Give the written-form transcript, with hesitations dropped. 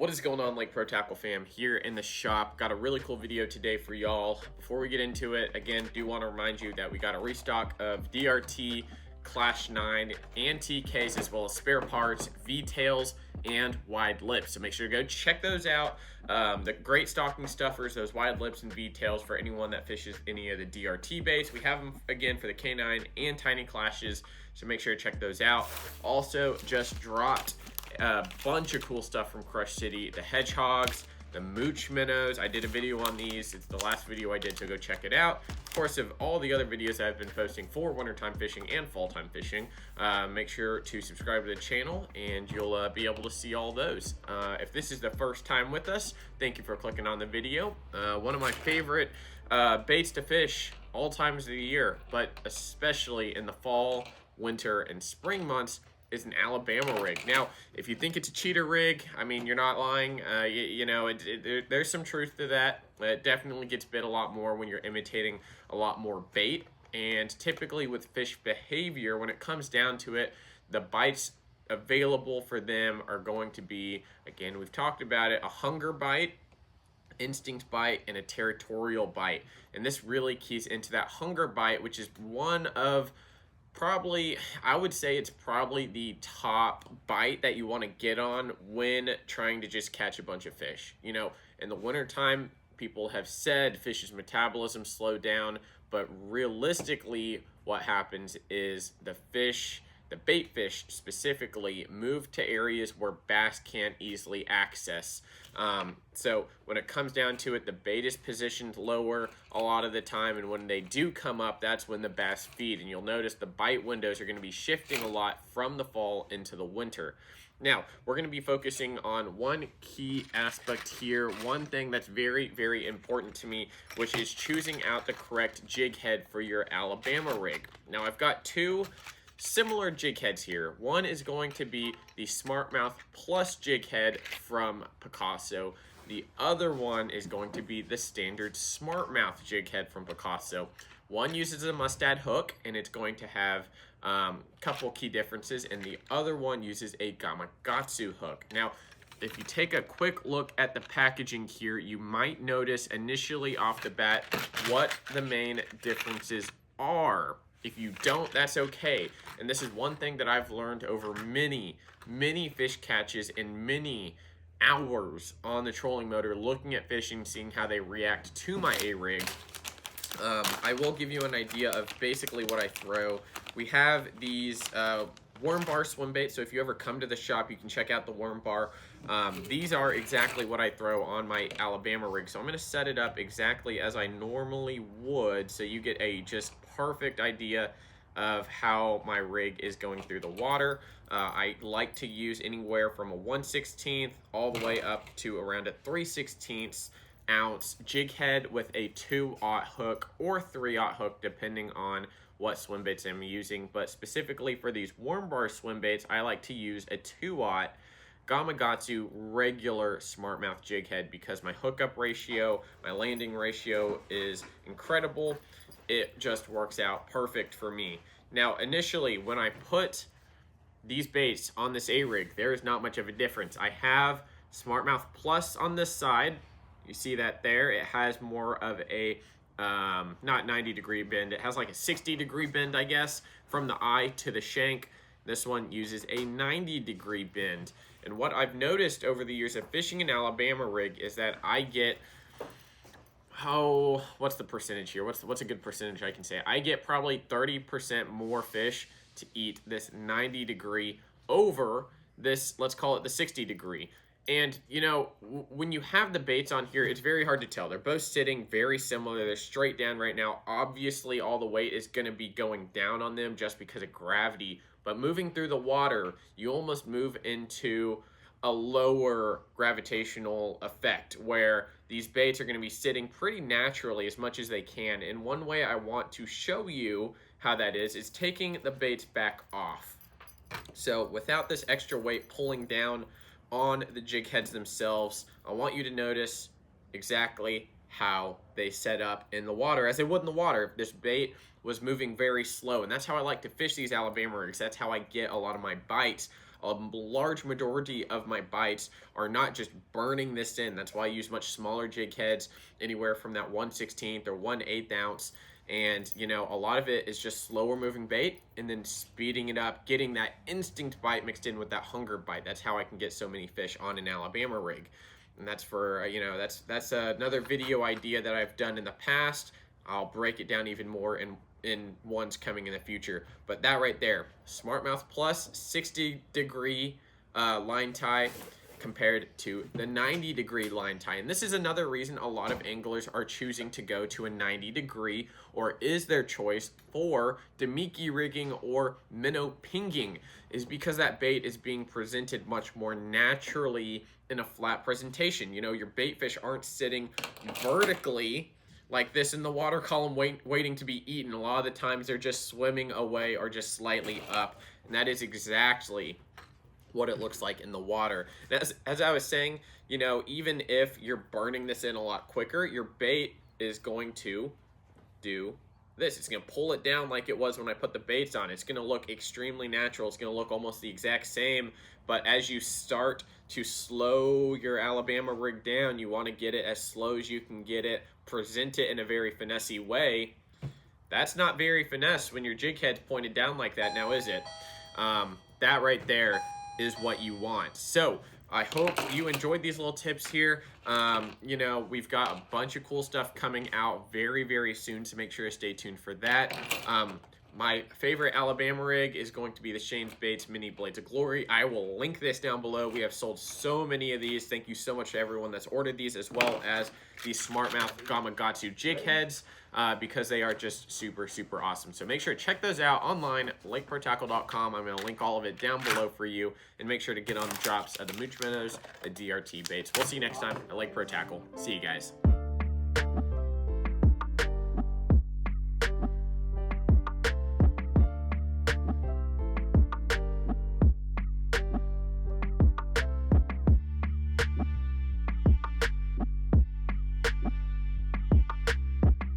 What is going on, Lake Pro Tackle fam? Here in the shop, got a really cool video today for y'all. Before we get into it, again, do want to remind you that we got a restock of DRT, Clash 9, and TKs, as well as spare parts, V-tails, and wide lips. So make sure to go check those out. The great stocking stuffers, those wide lips and V-tails for anyone that fishes any of the DRT baits. We have them again for the K9 and Tiny Clashes, so make sure to check those out. Also, just dropped a bunch of cool stuff from Crush City, the hedgehogs, the mooch minnows. I did a video on these. It's the last video I did, so go check it out. Of course, of all the other videos I've been posting for wintertime fishing and fall time fishing, make sure to subscribe to the channel and you'll be able to see all those. If this is the first time with us, thank you for clicking on the video. One of my favorite baits to fish all times of the year, but especially in the fall, winter, and spring months, is an Alabama rig. Now, if you think it's a cheater rig, I mean, you're not lying. There's some truth to that. It definitely gets bit a lot more when you're imitating a lot more bait. And typically with fish behavior, when it comes down to it, the bites available for them are going to be, again, we've talked about it, a hunger bite, instinct bite, and a territorial bite. And this really keys into that hunger bite, which is one of probably, I would say it's probably the top bite that you want to get on when trying to just catch a bunch of fish. You know, in the wintertime, people have said fish's metabolism slowed down, but realistically what happens is the bait fish specifically, move to areas where bass can't easily access. So when it comes down to it, the bait is positioned lower a lot of the time, and when they do come up, that's when the bass feed. And you'll notice the bite windows are going to be shifting a lot from the fall into the winter. Now, we're going to be focusing on one key aspect here, one thing that's very, very important to me, which is choosing out the correct jig head for your Alabama rig. Now, I've got two similar jig heads here. One is going to be the Smartmouth Plus jig head from Picasso. The other one is going to be the standard Smartmouth jig head from Picasso. One uses a mustad hook, and it's going to have a couple key differences, and the other one uses a Gamakatsu hook. Now, if you take a quick look at the packaging here, you might notice initially off the bat what the main differences are. If you don't, that's okay. And this is one thing that I've learned over many, many fish catches and many hours on the trolling motor, looking at fish and seeing how they react to my A-rig. I will give you an idea of basically what I throw. We have these worm bar swim baits, so if you ever come to the shop, you can check out the worm bar. These are exactly what I throw on my Alabama rig. So I'm going to set it up exactly as I normally would, so you get a just perfect idea of how my rig is going through the water. I like to use anywhere from a 1/16 all the way up to around a 3/16 ounce jig head with a 2/0 hook or 3/0 hook, depending on what swim baits I'm using. But specifically for these worm bar swim baits, I like to use a 2/0 Gamakatsu regular Smartmouth jig head because my hookup ratio, my landing ratio is incredible. It just works out perfect for me. Now, initially, when I put these baits on this A-rig, there is not much of a difference. I have Smartmouth Plus on this side. You see that there? It has more of a, not 90-degree bend. It has like a 60-degree bend, I guess, from the eye to the shank. This one uses a 90-degree bend. And what I've noticed over the years of fishing an Alabama rig is that I get, what's the percentage here? What's a good percentage I can say? I get probably 30% more fish to eat this 90-degree over this, let's call it the 60-degree. And, you know, when you have the baits on here, it's very hard to tell. They're both sitting very similar. They're straight down right now. Obviously, all the weight is going to be going down on them just because of gravity. But moving through the water, you almost move into a lower gravitational effect where these baits are going to be sitting pretty naturally as much as they can. And one way I want to show you how that is taking the baits back off. So without this extra weight pulling down on the jig heads themselves, I want you to notice exactly how they set up in the water, as they would in the water if this bait was moving very slow. And that's how I like to fish these Alabama rigs. That's how I get a lot of my bites a large majority of my bites are not just burning this in. That's why I use much smaller jig heads, anywhere from that 1/16 or 1/8 ounce. And you know, a lot of it is just slower moving bait and then speeding it up, getting that instinct bite mixed in with that hunger bite. That's how I can get so many fish on an Alabama rig. And that's for you know, that's another video idea that I've done in the past. I'll break it down even more in ones coming in the future. But that right there, Smartmouth Plus 60-degree line tie compared to the 90-degree line tie. And this is another reason a lot of anglers are choosing to go to a 90-degree, or is their choice for Demiki rigging or minnow pinging, is because that bait is being presented much more naturally in a flat presentation. You know, your bait fish aren't sitting vertically like this in the water column waiting to be eaten. A lot of the times they're just swimming away or just slightly up. And that is exactly what it looks like in the water. And as I was saying, you know, even if you're burning this in a lot quicker, your bait is going to do this. It's going to pull it down like it was when I put the baits on. It's going to look extremely natural. It's going to look almost the exact same. But as you start to slow your Alabama rig down, you want to get it as slow as you can get it, present it in a very finessey way. That's not very finesse when your jig head's pointed down like that, now is it? That right there is what you want. So I hope you enjoyed these little tips here. You know, we've got a bunch of cool stuff coming out very, very soon, so make sure to stay tuned for that. My favorite Alabama rig is going to be the Shane's Baits Mini Blades of Glory. I will link this down below. We have sold so many of these. Thank you so much to everyone that's ordered these, as well as these Smartmouth Gamakatsu jig heads, because they are just super, super awesome. So make sure to check those out online, lakeprotackle.com. I'm going to link all of it down below for you, and make sure to get on the drops of the Mooch Minnows, the DRT baits. We'll see you next time at Lake Pro Tackle. See you guys.